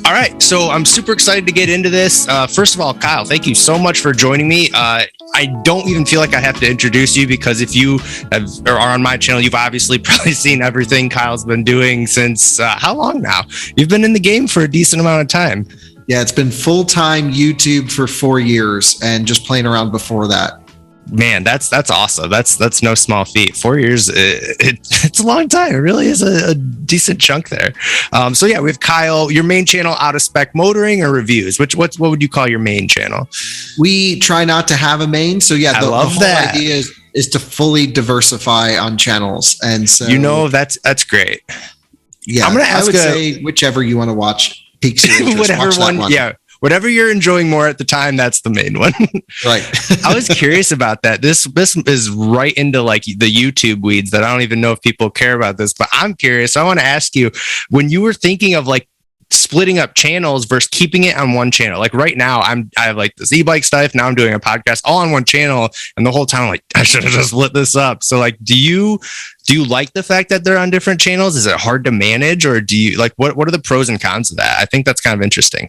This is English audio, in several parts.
All right, so I'm super excited to get into this. First of all, Kyle, thank you so much for joining me. I don't even feel like I have to introduce you because if you are on my channel, you've obviously probably seen everything Kyle's been doing since how long now? You've been in the game for a decent amount of time. Yeah, it's been full-time YouTube for 4 years and just playing around before that. Man, that's awesome. That's no small feat. 4 years, it's a long time. It really is a decent chunk there. So yeah, we have Kyle. Your main channel, Out of Spec Motoring or Reviews? What would you call your main channel? We try not to have a main. So yeah, the whole idea is to fully diversify on channels, and so that's great. Yeah, I'm gonna ask. I would say whichever you want to watch piques your interest. Whatever one. Yeah. Whatever you're enjoying more at the time, that's the main one. Right. I was curious about that. This is right into like the YouTube weeds that I don't even know if people care about this, but I'm curious. I want to ask you, when you were thinking of like splitting up channels versus keeping it on one channel, like right now I have like this e-bike stuff. Now I'm doing a podcast all on one channel, and the whole time I'm like, I should have just split this up. So like, do you like the fact that they're on different channels? Is it hard to manage, or do you like, what are the pros and cons of that? I think that's kind of interesting.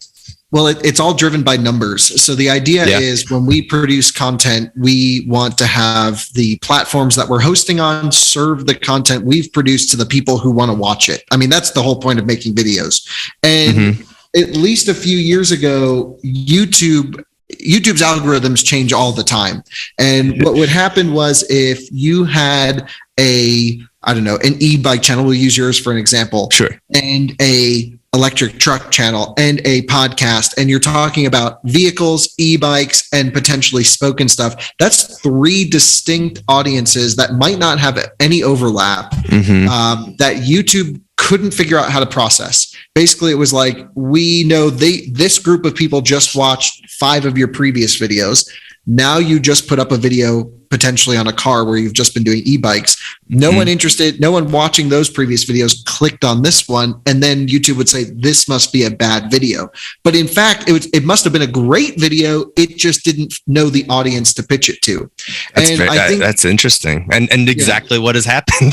Well, it's all driven by numbers. So the idea is when we produce content, we want to have the platforms that we're hosting on serve the content we've produced to the people who want to watch it. I mean, that's the whole point of making videos. And at least a few years ago, YouTube's algorithms change all the time. And what would happen was if you had an e-bike channel, we'll use yours for an example. Sure. And a electric truck channel and a podcast, and you're talking about vehicles, e-bikes, and potentially spoken stuff. That's 3 distinct audiences that might not have any overlap, that YouTube couldn't figure out how to process. Basically, it was like, we know this group of people just watched 5 of your previous videos. Now you just put up a video potentially on a car where you've just been doing e-bikes. No one watching those previous videos clicked on this one, and then YouTube would say, this must be a bad video. But in fact, it must have been a great video. It just didn't know the audience to pitch it to. That's interesting. And exactly what has happened,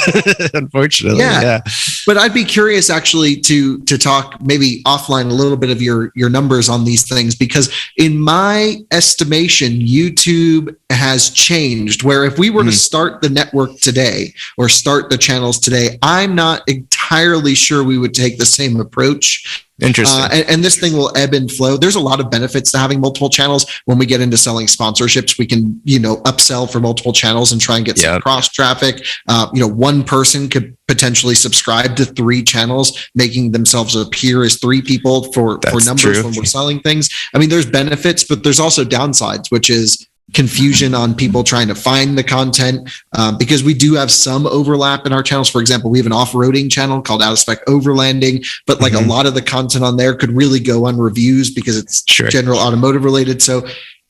unfortunately. Yeah. But I'd be curious actually to talk maybe offline a little bit of your numbers on these things, because in my estimation, YouTube has changed, where if we were to start the network today or start the channels today, I'm not entirely sure we would take the same approach. Interesting. And this thing will ebb and flow. There's a lot of benefits to having multiple channels. When we get into selling sponsorships, we can, upsell for multiple channels and try and get some cross traffic. One person could potentially subscribe to 3 channels, making themselves appear as 3 people for numbers when we're selling things. I mean, there's benefits, but there's also downsides, which is confusion on people trying to find the content, because we do have some overlap in our channels. For example, we have an off-roading channel called Out of Spec Overlanding, but like a lot of the content on there could really go on reviews because it's general automotive related. So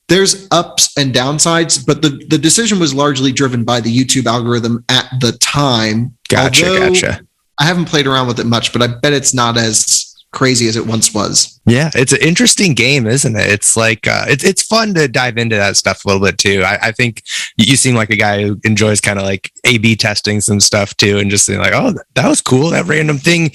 there's ups and downsides, but the decision was largely driven by the YouTube algorithm at the time. Gotcha. I haven't played around with it much, but I bet it's not as crazy as it once was. Yeah, it's an interesting game, isn't it? It's like it's fun to dive into that stuff a little bit too. I think you seem like a guy who enjoys kind of like A/B testing some stuff too, and just saying like, oh, that was cool. That random thing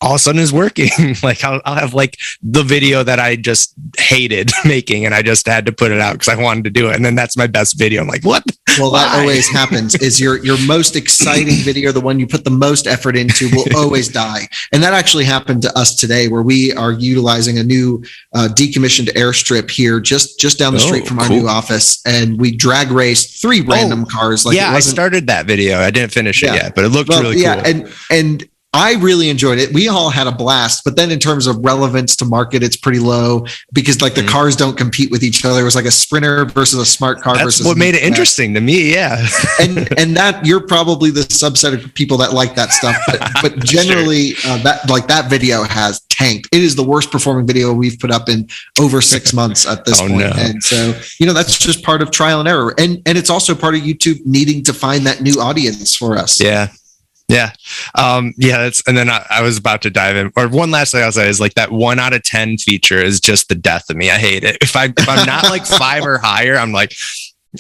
all of a sudden is working. Like I'll have like the video that I just hated making, and I just had to put it out because I wanted to do it, and then that's my best video. I'm like, what? Well, that always happens. Is your most exciting video, the one you put the most effort into, will always die. And that actually happened to us today, where we are utilizing a new decommissioned airstrip here just down the street from our new office, and we drag raced 3 random cars. Like, I started that video. I didn't finish it yet, but it looked really cool. Yeah, and I really enjoyed it. We all had a blast, but then in terms of relevance to market, it's pretty low because like the cars don't compete with each other. It was like a Sprinter versus a smart car. That's what made it interesting to me. Yeah. and that you're probably the subset of people that like that stuff, but generally that video has tanked. It is the worst performing video we've put up in over 6 months at this point. No. And so, that's just part of trial and error. And it's also part of YouTube needing to find that new audience for us. Yeah. Yeah. And then I was about to dive in, or one last thing I'll say is like that 1 out of 10 feature is just the death of me. I hate it. If I'm not like 5 or higher, I'm like,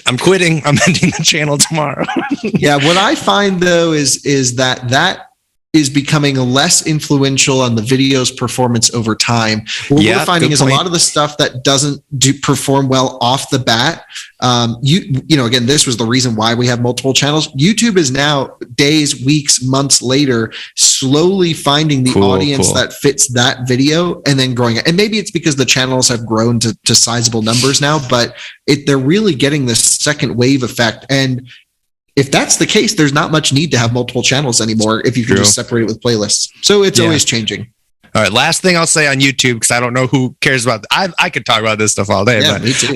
I'm quitting. I'm ending the channel tomorrow. Yeah. What I find though is that is becoming less influential on the video's performance over time. What we're finding is a lot of the stuff that doesn't perform well off the bat. Again, this was the reason why we have multiple channels. YouTube is now days, weeks, months later, slowly finding the audience that fits that video and then growing it. And maybe it's because the channels have grown to sizable numbers now, but they're really getting this second wave effect. And if that's the case, there's not much need to have multiple channels anymore if you can just separate it with playlists. So it's always changing. All right. Last thing I'll say on YouTube, because I don't know who cares about. I could talk about this stuff all day. Yeah, but me too.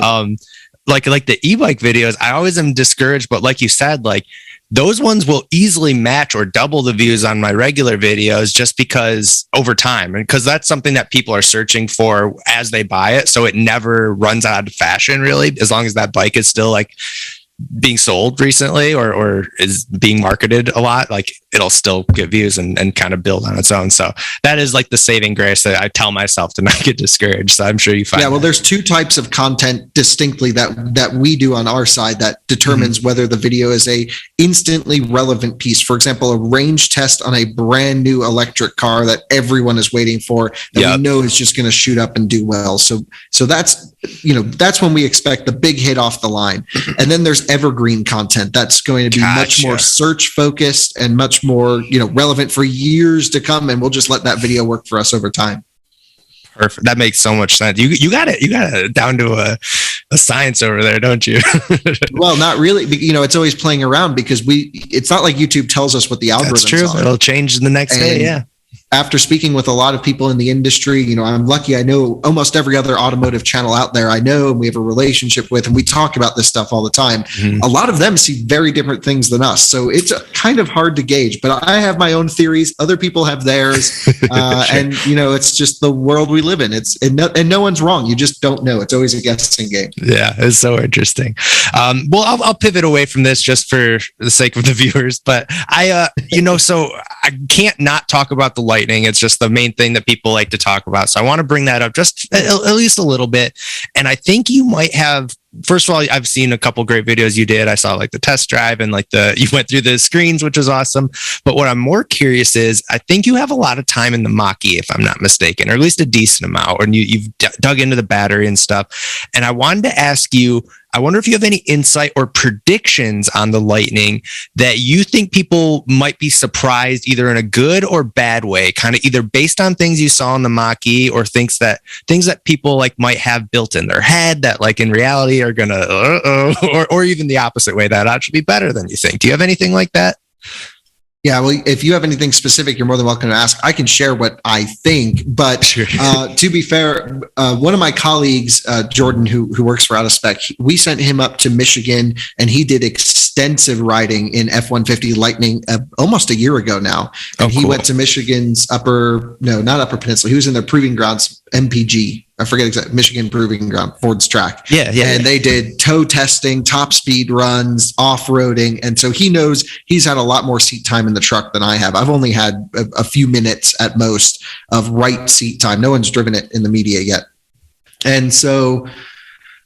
Like the e-bike videos, I always am discouraged. But like you said, like those ones will easily match or double the views on my regular videos just because over time, and because that's something that people are searching for as they buy it. So it never runs out of fashion, really, as long as that bike is still like being sold recently or is being marketed a lot, like it'll still get views and kind of build on its own. So that is like the saving grace that I tell myself to not get discouraged. So I'm sure you find there's two types of content distinctly that we do on our side that determines whether the video is a instantly relevant piece. For example, a range test on a brand new electric car that everyone is waiting for that we know is just going to shoot up and do well. So that's when we expect the big hit off the line. And then there's evergreen content that's going to be much more search focused and much more, relevant for years to come. And we'll just let that video work for us over time. Perfect. That makes so much sense. You got it down to a science over there, don't you? Well, not really. It's always playing around because it's not like YouTube tells us what the algorithm is. That's true. It'll change the next day. Yeah. After speaking with a lot of people in the industry, I'm lucky. I know almost every other automotive channel out there I know, and we have a relationship with, and we talk about this stuff all the time. A lot of them see very different things than us. So it's kind of hard to gauge, but I have my own theories. Other people have theirs. And, it's just the world we live in. And no one's wrong. You just don't know. It's always a guessing game. Yeah, it's so interesting. Well, I'll pivot away from this just for the sake of the viewers, but so I can't not talk about the Lightning. It's just the main thing that people like to talk about. So I want to bring that up just at least a little bit. And I think you might have, first of all, I've seen a couple great videos you did. I saw like the test drive and you went through the screens, which is awesome. But what I'm more curious is, I think you have a lot of time in the mach-e, if I'm not mistaken, or at least a decent amount, and you've dug into the battery and stuff. And I wanted to ask you, I wonder if you have any insight or predictions on the Lightning that you think people might be surprised either in a good or bad way, kind of either based on things you saw in the mach-e or things that people like might have built in their head that like in reality are gonna or even the opposite way, that actually be better than you think. Do you have anything like that? Yeah, well, if you have anything specific, you're more than welcome to ask. I can share what I think, but to be fair, one of my colleagues, Jordan, who works for Out of Spec, we sent him up to Michigan, and he did extensive riding in F-150 Lightning almost a year ago now. And he went to Michigan's not Upper Peninsula. He was in their proving grounds, MPG. I forget exactly, Michigan Proving Ground, Ford's track. And they did tow testing, top speed runs, off-roading. And so he knows he's had a lot more seat time in the truck than I have. I've only had a few minutes at most of right seat time. No one's driven it in the media yet. And so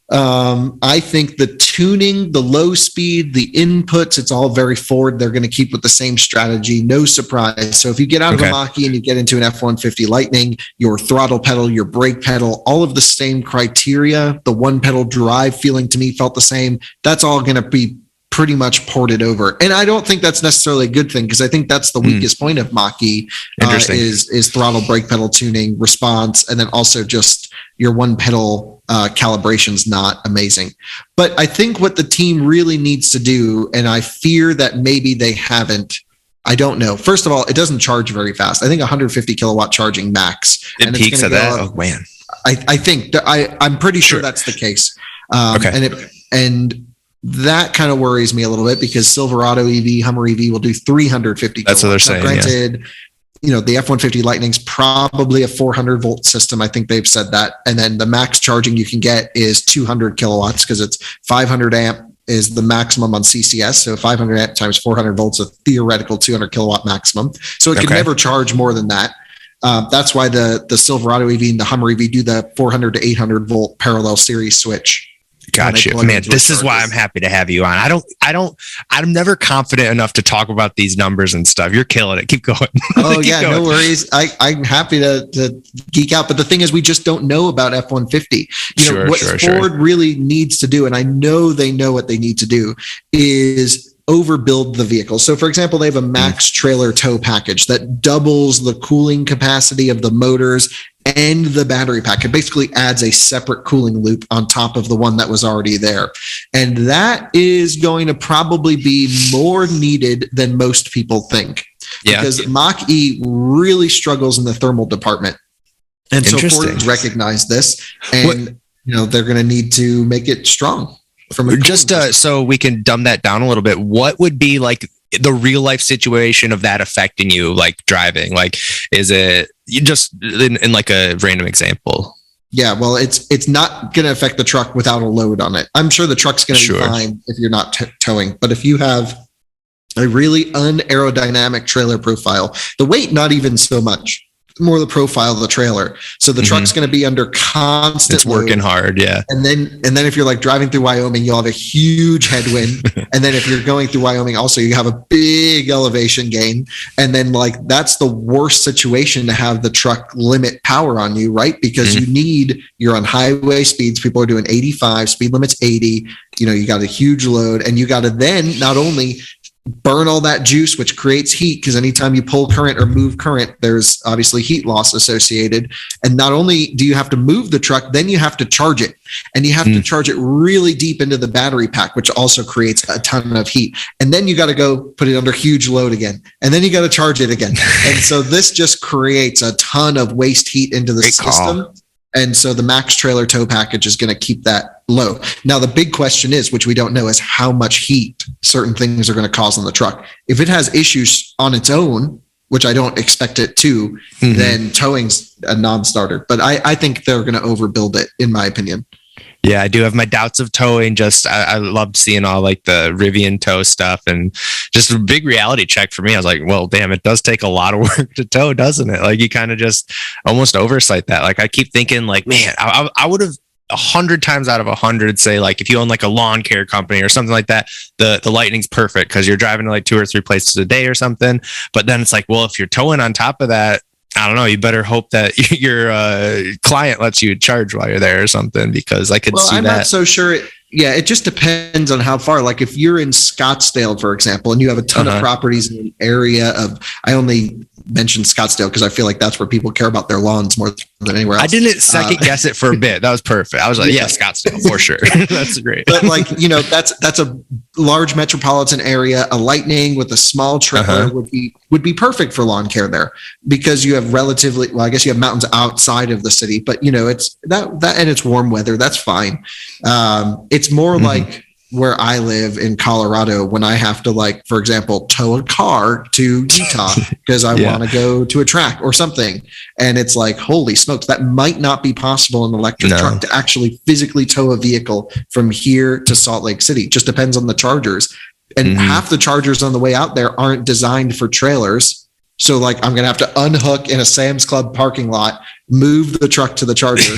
I think the tuning, the low speed, the inputs, it's all very Ford. They're going to keep with the same strategy. No surprise. So if you get out of a mach-e and you get into an F-150 Lightning, your throttle pedal, your brake pedal, all of the same criteria, the one pedal drive feeling to me felt the same. That's all going to be pretty much ported over. And I don't think that's necessarily a good thing, because I think that's the weakest point of mach-e is throttle, brake pedal tuning, response, and then also just your one pedal calibration's not amazing. But I think what the team really needs to do, and I fear that maybe they haven't, I don't know. First of all, it doesn't charge very fast. I think 150 kilowatt charging max. It peaks at that. Oh man. I think I'm pretty sure that's the case. And that kind of worries me a little bit, because Silverado EV, Hummer EV will do 350 kilowatts. That's what they're saying. Now, granted, the F-150 Lightning's probably a 400 volt system. I think they've said that. And then the max charging you can get is 200 kilowatts, because it's 500 amp is the maximum on CCS. So 500 amp times 400 volts, a theoretical 200 kilowatt maximum. So it can never charge more than that. That's why the Silverado EV and the Hummer EV do the 400 to 800 volt parallel series switch. Got you, man. This is why I'm happy to have you on. I'm never confident enough to talk about these numbers and stuff. You're killing it. Keep going. Oh yeah, no worries. I'm happy to geek out, but the thing is, we just don't know about F-150. What Ford really needs to do, and I know they know what they need to do, is overbuild the vehicle. So for example, they have a max trailer tow package that doubles the cooling capacity of the motors and the battery pack. It basically adds a separate cooling loop on top of the one that was already there. And that is going to probably be more needed than most people think. Yeah. Because Mach-E really struggles in the thermal department. And so Ford recognized this, and they're going to need to make it strong. So we can dumb that down a little bit. What would be like the real life situation of that affecting you, like driving? Like, is it you just in like a random example? Yeah, well, it's not going to affect the truck without a load on it. I'm sure the truck's going to be fine if you're not towing, but if you have a really unaerodynamic trailer profile, the weight not even so much. More the profile of the trailer. So the truck's going to be under constant It's working load. hard. Yeah. And then if you're like driving through Wyoming, you'll have a huge headwind. And then if you're going through Wyoming, also you have a big elevation gain. And then like, that's the worst situation to have the truck limit power on you, right? Because you're on highway speeds. People are doing 85, speed limit's 80, you got a huge load, and you got to then not only burn all that juice, which creates heat, because anytime you pull current or move current, there's obviously heat loss associated. And not only do you have to move the truck, then you have to charge it, and you have to charge it really deep into the battery pack, which also creates a ton of heat. And then you got to go put it under huge load again, and then you got to charge it again. And so this just creates a ton of waste heat into the system. And so the max trailer tow package is going to keep that low. Now, the big question is, which we don't know, is how much heat certain things are going to cause on the truck. If it has issues on its own, which I don't expect it to, then towing's a non-starter. But I think they're going to overbuild it, in my opinion. Yeah, I do have my doubts of towing. I loved seeing all like the Rivian tow stuff, and just a big reality check for me. I was like, well, damn, it does take a lot of work to tow, doesn't it? Like, you kind of just almost oversight that. Like, I keep thinking like, man, I would have 100 times out of 100 say, like, if you own like a lawn care company or something like that, the Lightning's perfect because you're driving to like 2 or 3 places a day or something. But then it's like, well, if you're towing on top of that, I don't know, you better hope that your client lets you charge while you're there or something, because I could see I'm that. I'm not so sure. It just depends on how far. Like if you're in Scottsdale, for example, and you have a ton of properties in an area of, I only mentioned Scottsdale because I feel like that's where people care about their lawns more than anywhere else. I didn't second guess it for a bit. That was perfect. I was like, yeah, Scottsdale for sure. That's great. But like, that's a large metropolitan area. A Lightning with a small trailer would be perfect for lawn care there, because you have relatively, well, I guess you have mountains outside of the city, but it's that and it's warm weather. That's fine. It's more like where I live in Colorado, when I have to, like, for example, tow a car to Utah because I want to go to a track or something. And it's like, holy smokes, that might not be possible in an electric truck to actually physically tow a vehicle from here to Salt Lake City. Just depends on the chargers. And half the chargers on the way out there aren't designed for trailers. So like, I'm going to have to unhook in a Sam's Club parking lot, move the truck to the charger.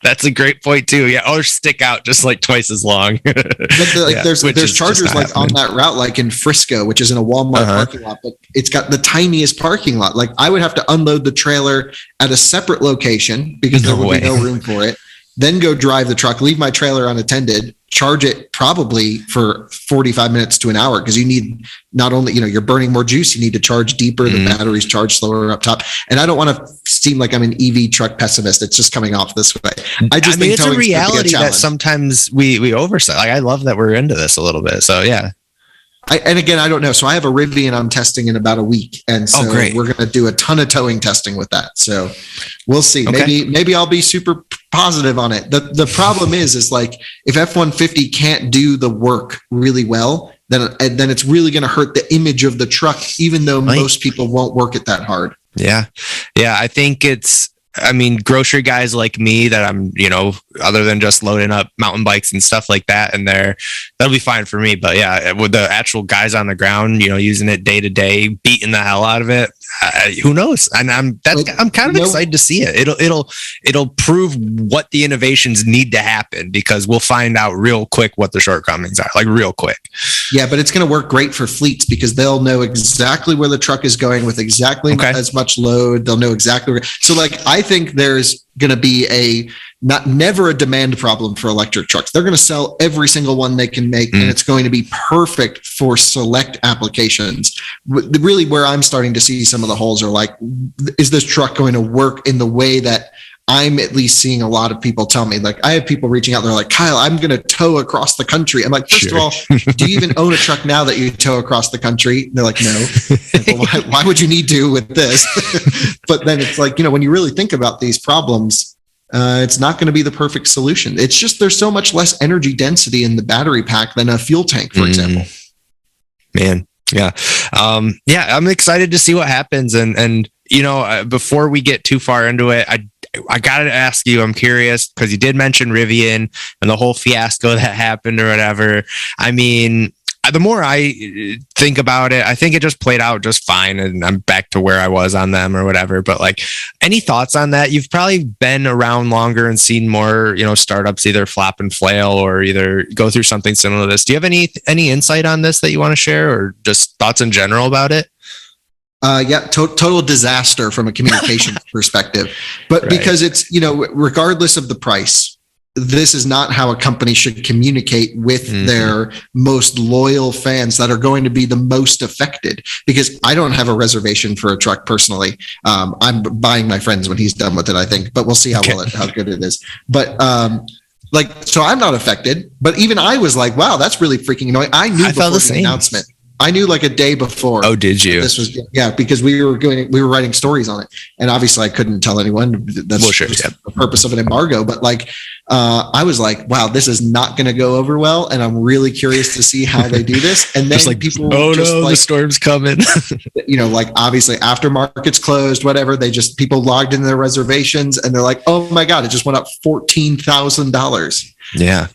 That's a great point too. Yeah. Or stick out just like twice as long. But there's chargers like on that route, like in Frisco, which is in a Walmart parking lot, but it's got the tiniest parking lot. Like I would have to unload the trailer at a separate location because there would be no room for it. Then go drive the truck, leave my trailer unattended, charge it probably for 45 minutes to an hour, because you need not only, you're burning more juice, you need to charge deeper, the batteries charge slower up top. And I don't want to seem like I'm an EV truck pessimist. It's just coming off this way. I mean, it's a reality that sometimes we oversight. Like, I love that we're into this a little bit. So yeah. And again, I don't know. So I have a Rivian I'm testing in about a week. And so we're going to do a ton of towing testing with that. So we'll see. Okay. Maybe I'll be super positive on it. The problem is like, if F-150 can't do the work really well, then it's really going to hurt the image of the truck, even though most people won't work it that hard. Yeah. Yeah. I think grocery guys like me that I'm, other than just loading up mountain bikes and stuff like that, and that'll be fine for me. But yeah, with the actual guys on the ground, using it day to day, beating the hell out of it, who knows? And I'm kind of excited to see it. It'll prove what the innovations need to happen, because we'll find out real quick what the shortcomings are, like real quick. Yeah, but it's going to work great for fleets because they'll know exactly where the truck is going with exactly as much load. They'll know exactly. So like, I think there's going to be never a demand problem for electric trucks. They're going to sell every single one they can make, and it's going to be perfect for select applications. Really, where I'm starting to see some of the holes are like, is this truck going to work in the way that I'm at least seeing a lot of people tell me? Like, I have people reaching out. They're like, Kyle, I'm going to tow across the country. I'm like, first of all, do you even own a truck now that you tow across the country? They're like, no. Like, well, why would you need to with this? But then it's like, when you really think about these problems, it's not going to be the perfect solution. It's just, there's so much less energy density in the battery pack than a fuel tank, for example. Man. Yeah. I'm excited to see what happens. And before we get too far into it, I got to ask you, I'm curious, because you did mention Rivian and the whole fiasco that happened or whatever. I mean, the more I think about it, I think it just played out just fine, and I'm back to where I was on them or whatever. But like, any thoughts on that? You've probably been around longer and seen more, startups either flop and flail or either go through something similar to this. Do you have any insight on this that you want to share, or just thoughts in general about it? Total disaster from a communication perspective, but right. Because it's, regardless of the price, this is not how a company should communicate with their most loyal fans that are going to be the most affected. Because I don't have a reservation for a truck personally. I'm buying my friend's when he's done with it, I think, but we'll see how good it is. But so I'm not affected, but even I was like, wow, that's really freaking annoying. I knew before the announcement. I knew like a day before. Oh, did you? This was because we were writing stories on it, and obviously I couldn't tell anyone. That's the purpose of an embargo. But I was like, wow, this is not going to go over well, and I'm really curious to see how they do this. And then people, the storm's coming. Obviously after markets closed, whatever, people logged in their reservations, and they're like, oh my god, it just went up $14,000. Yeah.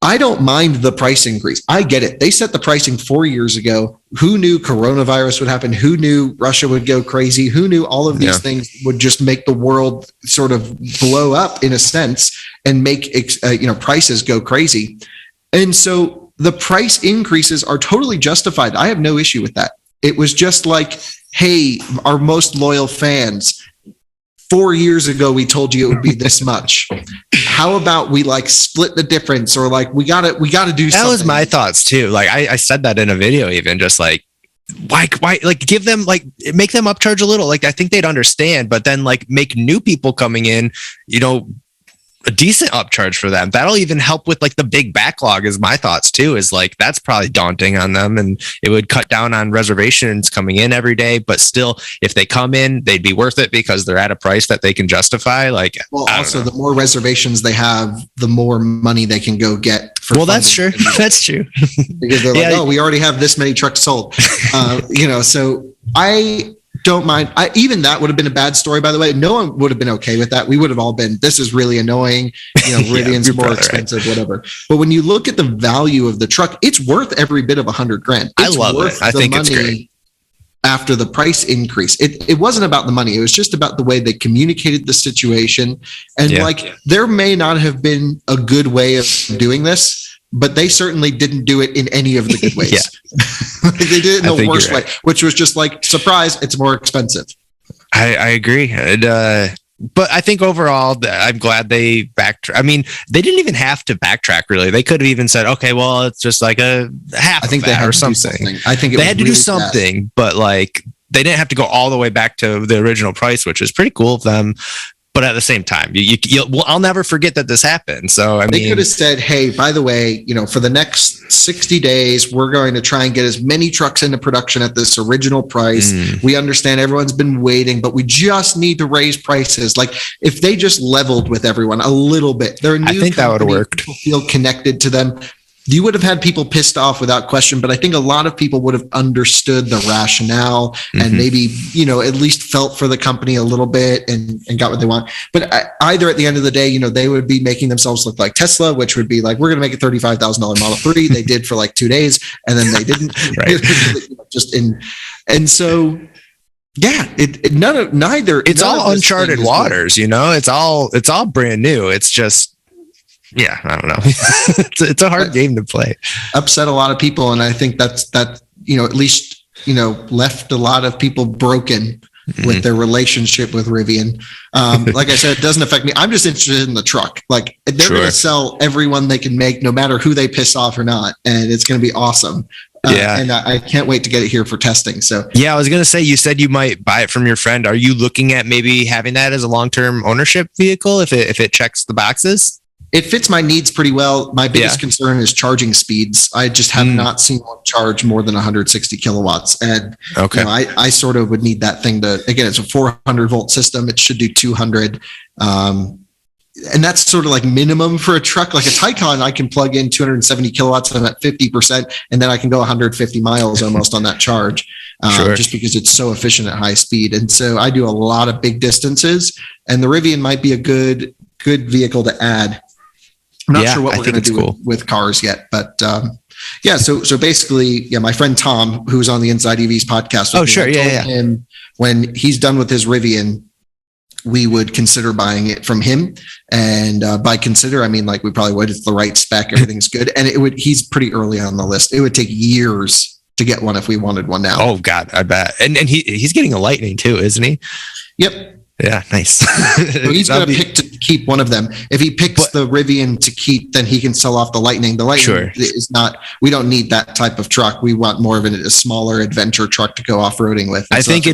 I don't mind the price increase. I get it. They set the pricing 4 years ago. Who knew coronavirus would happen? Who knew Russia would go crazy? Who knew all of these things would just make the world sort of blow up in a sense and make prices go crazy? And so the price increases are totally justified. I have no issue with that. It was just like, hey, our most loyal fans, 4 years ago, we told you it would be this much. How about we split the difference, or we gotta do something? That was my thoughts too. I said that in a video, even just why give them make them upcharge a little. I think they'd understand, but then make new people coming in, a decent upcharge for them. That'll even help with the big backlog, is my thoughts too, is that's probably daunting on them, and it would cut down on reservations coming in every day. But still, if they come in, they'd be worth it because they're at a price that they can justify. Also the more reservations they have, the more money they can go get. That's true. That's true. Because they're we already have this many trucks sold. So I don't mind. Even that would have been a bad story, by the way. No one would have been okay with that. We would have all been, this is really annoying. Rivian's more expensive, whatever. But when you look at the value of the truck, it's worth every bit of $100,000. I love it. I think it's great. After the price increase, it wasn't about the money. It was just about the way they communicated the situation. And there may not have been a good way of doing this, but they certainly didn't do it in any of the good ways. They did it in the worst way, which was just surprise, it's more expensive. I agree. But I think overall, I'm glad they backtracked. I mean, they didn't even have to backtrack, really. They could have even said, okay, well, it's just a half of that or something. I think they had to do something, but they didn't have to go all the way back to the original price, which is pretty cool of them. But at the same time, I'll never forget that this happened. So they could have said, "Hey, by the way, for the next 60 days, we're going to try and get as many trucks into production at this original price. We understand everyone's been waiting, but we just need to raise prices." If they just leveled with everyone a little bit, they're a new I think that would have worked. People feel connected to them. You would have had people pissed off without question, but I think a lot of people would have understood the rationale and maybe, at least felt for the company a little bit and got what they want. But either at the end of the day, they would be making themselves look like Tesla, which would be we're going to make a $35,000 Model 3. They did for 2 days and then they didn't. Right. And so Yeah, neither. It's all uncharted waters, you know. It's all brand new. It's just, yeah, I don't know. It's a hard game to play. Upset a lot of people, and I think that at least left a lot of people broken with their relationship with Rivian. Like I said, it doesn't affect me. I'm just interested in the truck. Like, they're going to sell everyone they can make, no matter who they piss off or not, and it's going to be awesome. And I can't wait to get it here for testing. So yeah, I was going to say, you said you might buy it from your friend. Are you looking at maybe having that as a long-term ownership vehicle if it checks the boxes? It fits my needs pretty well. My biggest concern is charging speeds. I just have not seen one charge more than 160 kilowatts. And I sort of would need that thing to, again, it's a 400 volt system. It should do 200. And that's sort of like minimum for a truck. Like a Taycan, I can plug in 270 kilowatts and I'm at 50%, and then I can go 150 miles almost on that charge, just because it's so efficient at high speed. And so I do a lot of big distances, and the Rivian might be a good vehicle to add. I'm not sure what we're going to do with cars yet, but so basically, my friend Tom, who's on the Inside Evs podcast. Him when he's done with his Rivian, we would consider buying it from him. And by consider, I mean, like, we probably would. It's the right spec. Everything's good. And he's pretty early on the list. It would take years to get one if we wanted one now. Oh God, I bet. And he's getting a Lightning too, isn't he? Yep. Yeah, nice. So he's going to pick to keep one of them. If he picks the Rivian to keep, then he can sell off the Lightning. The Lightning is not, we don't need that type of truck. We want more of a smaller adventure truck to go off-roading with. I think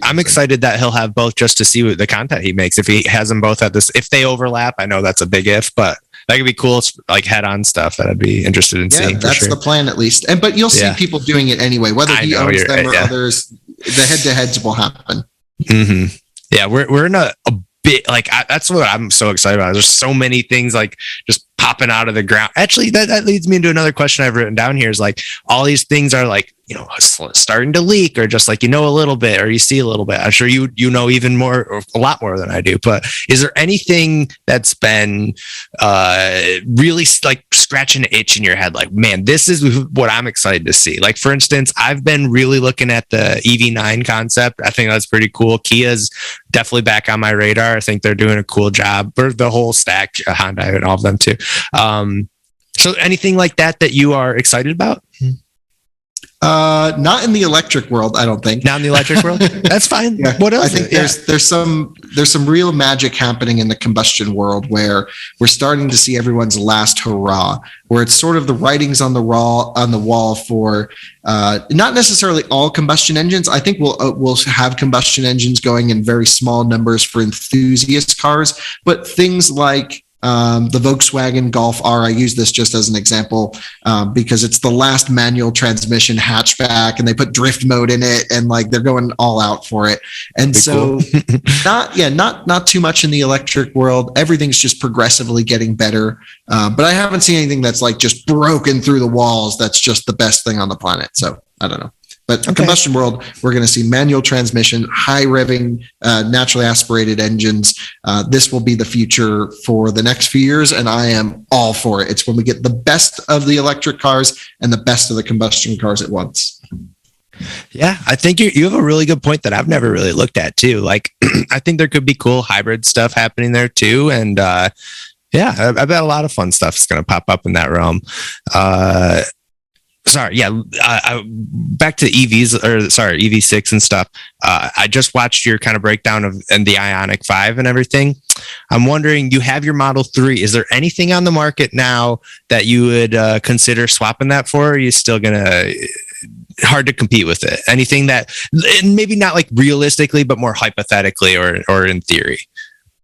I'm excited that he'll have both, just to see what the content he makes. If he has them both at this, if they overlap, I know that's a big if, but that could be cool, like head-on stuff that I'd be interested in seeing. That's the plan, at least. But you'll see people doing it anyway, whether he owns them or others. The head-to-heads will happen. Mm-hmm. Yeah, we're in a bit, like, that's what I'm so excited about. There's so many things like just popping out of the ground. Actually, that leads me into another question I've written down here, is like, all these things are like, starting to leak, or just like, a little bit, or you see a little bit. I'm sure you know even more, or a lot more than I do, but is there anything that's been really like scratching an itch in your head? Like, man, this is what I'm excited to see. Like, for instance, I've been really looking at the EV9 concept. I think that's pretty cool. Kia's definitely back on my radar. I think they're doing a cool job, or the whole stack, Honda and all of them too. So anything like that you are excited about? Not in the electric world, I don't think. Not in the electric world? That's fine. What else? I think there's some real magic happening in the combustion world, where we're starting to see everyone's last hurrah, where it's sort of the writings on the wall for not necessarily all combustion engines. I think we'll have combustion engines going in very small numbers for enthusiast cars, but things like the Volkswagen Golf R. I use this just as an example because it's the last manual transmission hatchback, and they put drift mode in it, and like, they're going all out for it. And so not too much in the electric world. Everything's just progressively getting better. But I haven't seen anything that's like just broken through the walls. That's just the best thing on the planet. So I don't know. But combustion world, we're going to see manual transmission, high revving, naturally aspirated engines. This will be the future for the next few years, and I am all for it. It's when we get the best of the electric cars and the best of the combustion cars at once. Yeah, I think you have a really good point that I've never really looked at too. Like, I think there could be cool hybrid stuff happening there too. And I bet a lot of fun stuff is going to pop up in that realm. Back to EV6 and stuff. I just watched your kind of breakdown of the Ioniq 5 and everything. I'm wondering, you have your Model 3. Is there anything on the market now that you would consider swapping that for? Or are you still hard to compete with it? Anything that, and maybe not like realistically, but more hypothetically or in theory?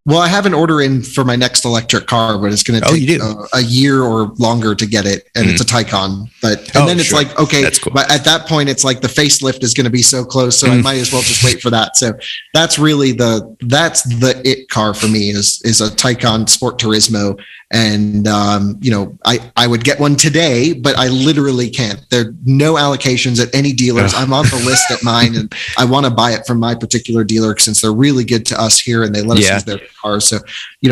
Well, I have an order in for my next electric car, but it's going to take a year or longer to get it. And it's a Taycan. Then it's like, okay, that's cool. But at that point, it's like the facelift is going to be so close. So I might as well just wait for that. So that's really that's the it car for me is a Taycan Sport Turismo. And, I would get one today, but I literally can't. There are no allocations at any dealers. I'm on the list at mine, and I want to buy it from my particular dealer since they're really good to us here, and they let us use their cars. So,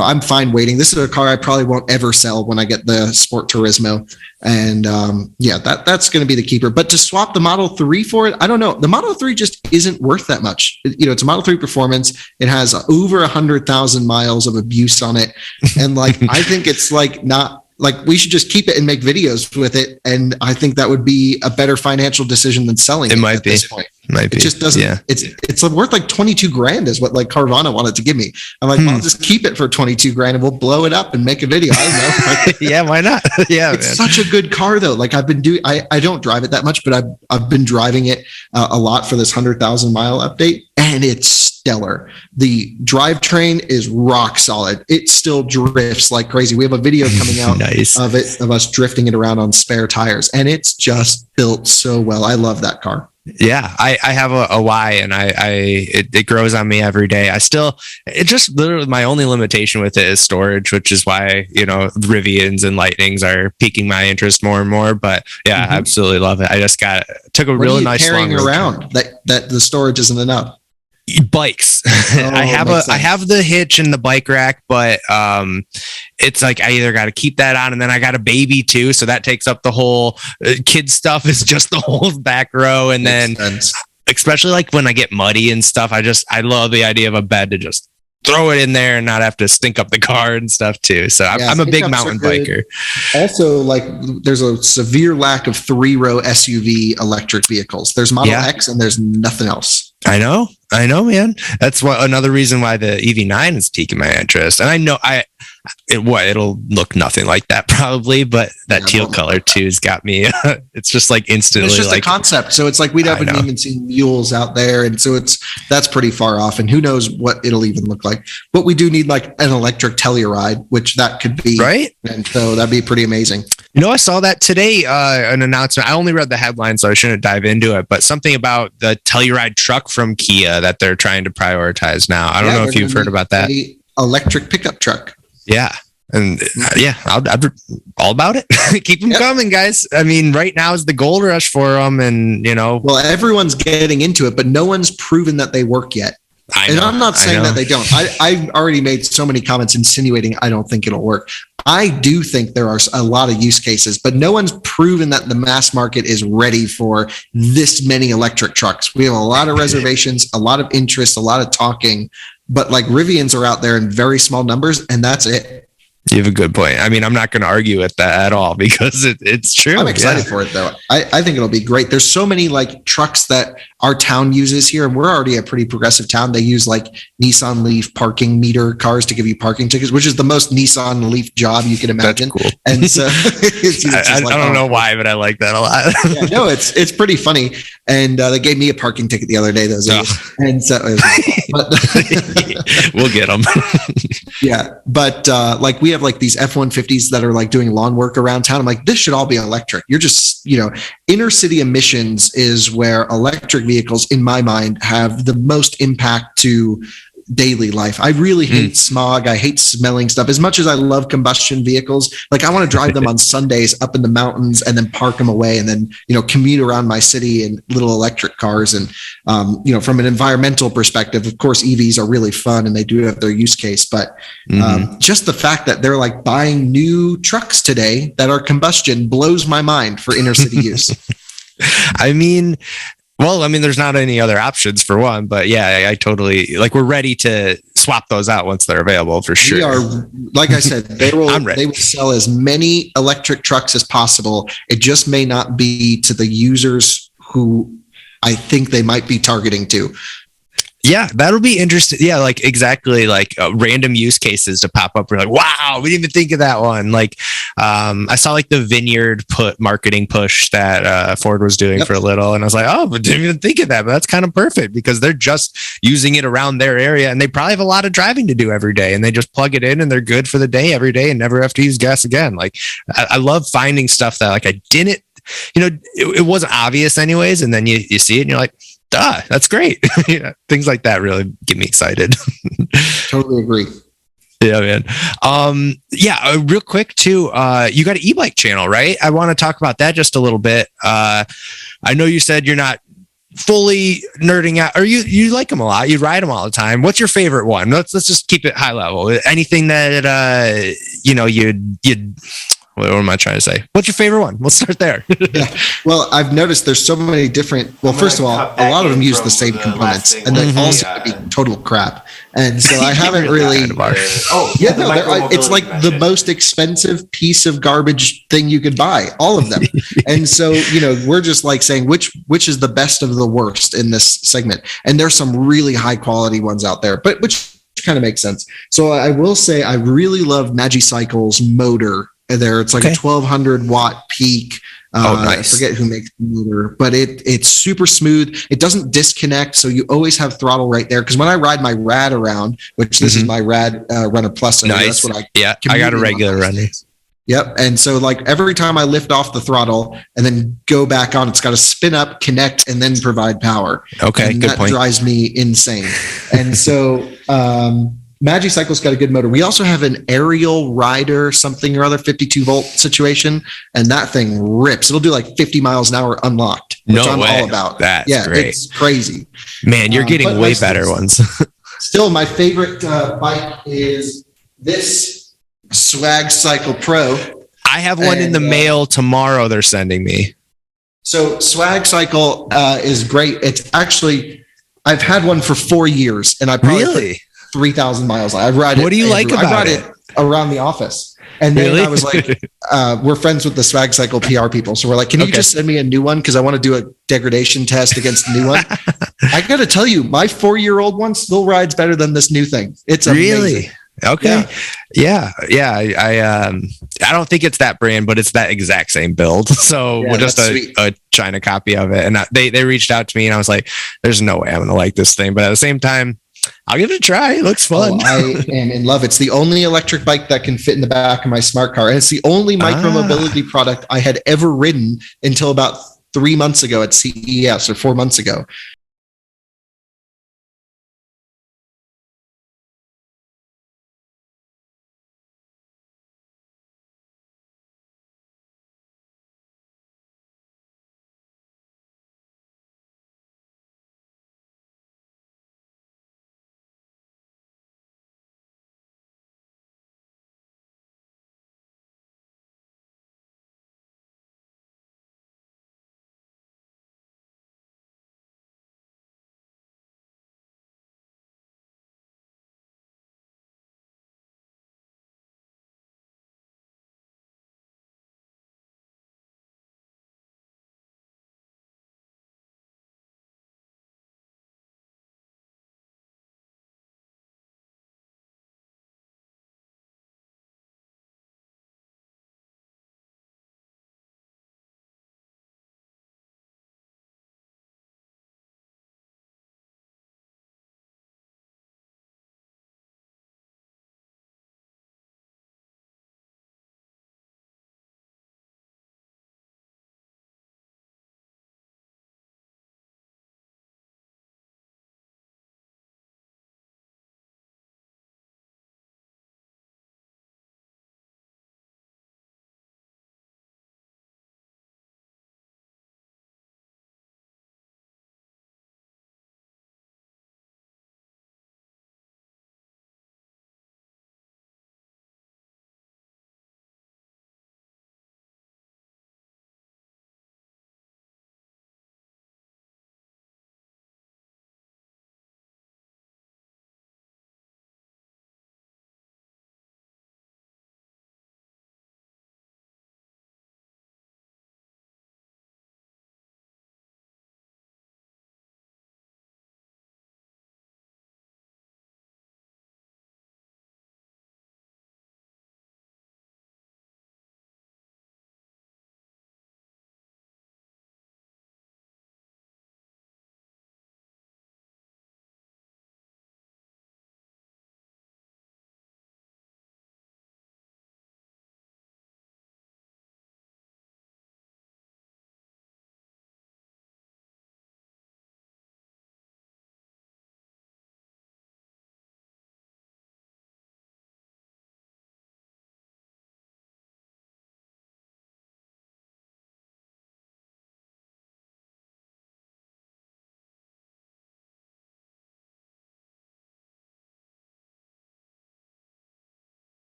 I'm fine waiting. This is a car I probably won't ever sell when I get the Sport Turismo. And that's going to be the keeper. But to swap the Model 3 for it, I don't know. The Model 3 just isn't worth that much. It's a Model 3 Performance. It has over 100,000 miles of abuse on it. And I think it's not we should just keep it and make videos with it. And I think that would be a better financial decision than selling it at this point. Might be. It just doesn't. Yeah. It's worth like 22 grand is what Carvana wanted to give me. I'm like, I'll just keep it for 22 grand and we'll blow it up and make a video. I don't know. Yeah, why not? Yeah, it's such a good car though. I've been doing. I don't drive it that much, but I've been driving it a lot for this 100,000 mile update, and it's stellar. The drivetrain is rock solid. It still drifts like crazy. We have a video coming out nice. of us drifting it around on spare tires, and it's just built so well. I love that car. Yeah, I have a Y, and it grows on me every day. It just literally my only limitation with it is storage, which is why Rivians and Lightnings are piquing my interest more and more. But yeah, I absolutely love it. I just took a really nice carrying around that the storage isn't enough. Bikes. I have the hitch and the bike rack, but it's like I either got to keep that on, and then I got a baby too, so that takes up the whole kid stuff is just the whole back row. And then especially when I get muddy and stuff, I love the idea of a bed to just throw it in there and not have to stink up the car and stuff too. So I'm a big mountain biker. Also, there's a severe lack of 3-row SUV electric vehicles. There's Model X and there's nothing else. I know, man. That's another reason why the EV9 is piquing my interest. And I know it'll look nothing like that probably, but that teal color too has got me. It's just instantly. It's just a concept. So it's we haven't even seen mules out there, and so that's pretty far off. And who knows what it'll even look like. But we do need an electric Telluride, which that could be right. And so that'd be pretty amazing. I saw that today. An announcement. I only read the headline, so I shouldn't dive into it. But something about the Telluride truck from Kia that they're trying to prioritize now. I don't know if you've heard about that. Electric pickup truck. Yeah. And I'll all about it. Keep them coming, guys. I mean, right now is the gold rush for them. And, well, everyone's getting into it, but no one's proven that they work yet. And I'm not saying that they don't. I've already made so many comments insinuating I don't think it'll work. I do think there are a lot of use cases, but no one's proven that the mass market is ready for this many electric trucks. We have a lot of reservations, a lot of interest, a lot of talking, but Rivians are out there in very small numbers, and that's it. You have a good point. I mean, I'm not going to argue with that at all because it's true. I'm excited for it though. I think it'll be great. There's so many trucks that our town uses here, and we're already a pretty progressive town. They use Nissan Leaf parking meter cars to give you parking tickets, which is the most Nissan Leaf job you can imagine. That's cool. And so I don't know why, but I like that a lot. No, it's pretty funny. And they gave me a parking ticket the other day. And so we'll get them. Yeah, but we have these F-150s that are doing lawn work around town. I'm like, this should all be electric. You're just, inner city emissions is where electric vehicles, in my mind, have the most impact to daily life. I really hate smog. I hate smelling stuff. As much as I love combustion vehicles, I want to drive them on Sundays up in the mountains and then park them away and then, commute around my city in little electric cars. And, from an environmental perspective, of course, EVs are really fun and they do have their use case. But just the fact that they're buying new trucks today that are combustion blows my mind for inner city use. I mean, there's not any other options for one, but yeah, I totally we're ready to swap those out once they're available for sure. We are, like I said, they will sell as many electric trucks as possible. It just may not be to the users who I think they might be targeting to. Yeah, that'll be interesting. Yeah, exactly, random use cases to pop up. We're wow, we didn't even think of that one. I saw the Vineyard marketing push that Ford was doing for a little, and I was oh, but didn't even think of that. But that's kind of perfect because they're just using it around their area, and they probably have a lot of driving to do every day, and they just plug it in, and they're good for the day every day, and never have to use gas again. I love finding stuff that I didn't, it wasn't obvious anyways, and then you see it, and you're like, duh, that's great. Things like that really get me excited. Totally agree. Yeah, man. Real quick too. You got an e-bike channel, right? I want to talk about that just a little bit. I know you said you're not fully nerding out, or you like them a lot, you ride them all the time. What's your favorite one? Let's just keep it high level. Anything that you'd what am I trying to say? What's your favorite one? We'll start there. Yeah. Well, I've noticed there's so many different. Well, first of all, a lot of them use the same components, and they all seem to be total crap. And so I haven't really. It's like the most expensive piece of garbage thing you could buy. All of them, and so we're just like saying which is the best of the worst in this segment. And there's some really high quality ones out there, but which kind of makes sense. So I will say I really love Magicycle's motor. There, it's like a 1200 watt peak. Nice. I forget who makes the motor, but it's super smooth. It doesn't disconnect, so you always have throttle right there. Because when I ride my Rad around, which this is my Rad Runner Plus, nice. That's what I got a regular Runner. Yep, and so like every time I lift off the throttle and then go back on, it's got to spin up, connect, and then provide power. Okay, and good that point. Drives me insane. And so. Magicycle's got a good motor. We also have an aerial rider, something or other, 52 volt situation, and that thing rips. It'll do like 50 miles an hour unlocked, which I'm all about. That's great. It's crazy. Man, you're getting way better ones. Still, my favorite bike is this Swag Cycle Pro. I have one in the mail tomorrow. They're sending me. So Swag Cycle is great. It's actually, I've had one for 4 years, and I probably 3,000 miles. I ride it. What do you like about it? I ride it around the office. And then I was like, we're friends with the Swag Cycle PR people. So we're like, can you just send me a new one? Because I want to do a degradation test against the new one. I got to tell you, my 4-year-old one still rides better than this new thing. It's amazing. Really? Okay. Yeah. I don't think it's that brand, but it's that exact same build. So we're just a China copy of it. And they reached out to me and I was like, there's no way I'm going to like this thing. But at the same time, I'll give it a try. It looks fun. I am in love. It's the only electric bike that can fit in the back of my smart car. And it's the only micromobility product I had ever ridden until about 3 months ago at CES or 4 months ago.